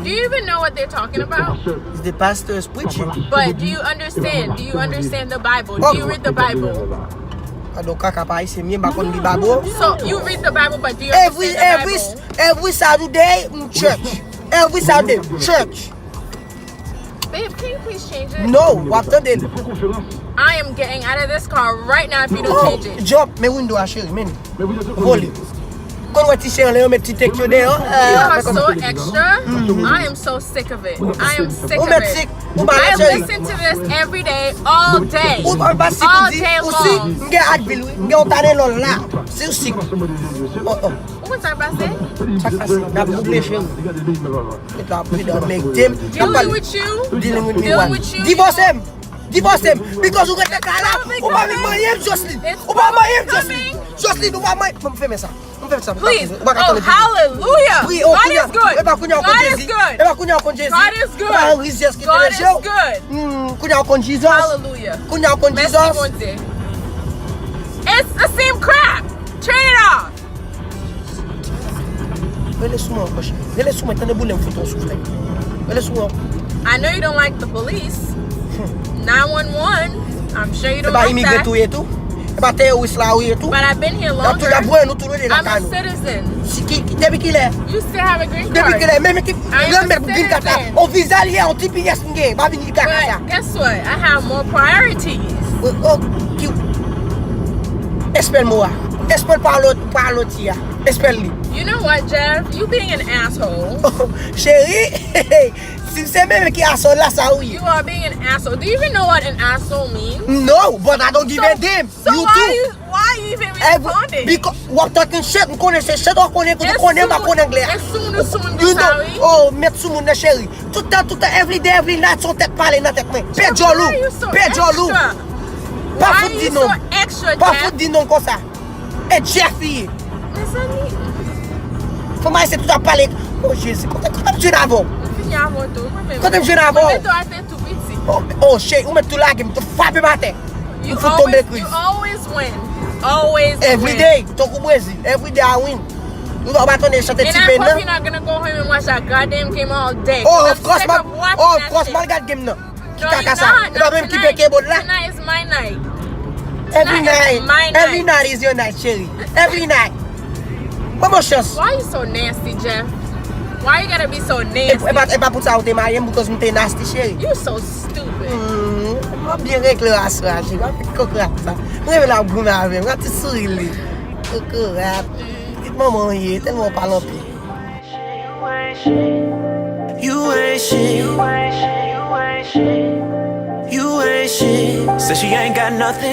Do you even know what they're talking about? It's the pastors preaching. But do you understand? Do you understand the Bible? Do you read the Bible? I don't kaka pa isi mi bakon di Bible. So you read the Bible, but do you understand the Bible? Every Saturday church. Every Saturday church. Babe, can you please change it? No, what then? I am getting out of this car right now if you don't change it. Jump me window ashiri meni. Hold it. Kon wati share le met take you there. You are so extra. I am so sick of it. I am sick of it. I listen to this every day, all day. All day long. Nge adbil, nge otane lol la. Si ou sick. What's that about say? Sak pasi, na bougle chez ou. Et la pri don make them. Dealing with you? Dealing with me Dealing one. with you? Divorce him. Divorce him. Because you get the car la. Ou pa mi mayem Jocelyn. Ou pa mayem Jocelyn. Jocelyn, ou pa mayem. Mwen fè men sa. Please. Oh, hallelujah. God is good. God is good. God is good. God is good. Hallelujah. Merci. It's the same crap. Turn it off. I know you don't like the police. 911. I'm sure you don't like that. But I've been here longer. I'm a citizen. You still have a green card. I am a citizen. But guess what? I have more priorities. You know what, Jeff? You being an asshole. You are being an asshole. Do you even know what an asshole means? No, but I don't give a damn. So why are you even responding? Because what talking shit, I'm going to say shit off on it. You know, oh, mettre sous mon chéri. Tout le temps, every day, every night, son tête parler dans tête main. Père Jolou. Père Jolou. Pas foutre dis non. Pas foutre dis non comme ça. Et Jeffy. Faut moi essayer tout à parler. Oh Jésus, quand tu es avant. Quand tu es avant. Oh shit, on met tout là, tu frappes ma tête. You always win. Always every win. Day, talk Brazil. Every day I win. You know about the shot and I hope you're not gonna go home and watch that goddamn game all day. Oh, of course, my God game no. No, you're not. Tonight is my night. Every night is your night, Shelly. Every night. Why are you so nasty, Jeff? Why you gotta be so nasty? If I put out in my because I'm nasty, Shelly. You're so stupid. I'm bien réclasse, je suis pas coquette ça. Moi la boum avec, moi tu souris lui. Coquette. Maman y est tellement pas l'empire. You ain't shit. You ain't shit. You ain't shit. Said she ain't got nothing.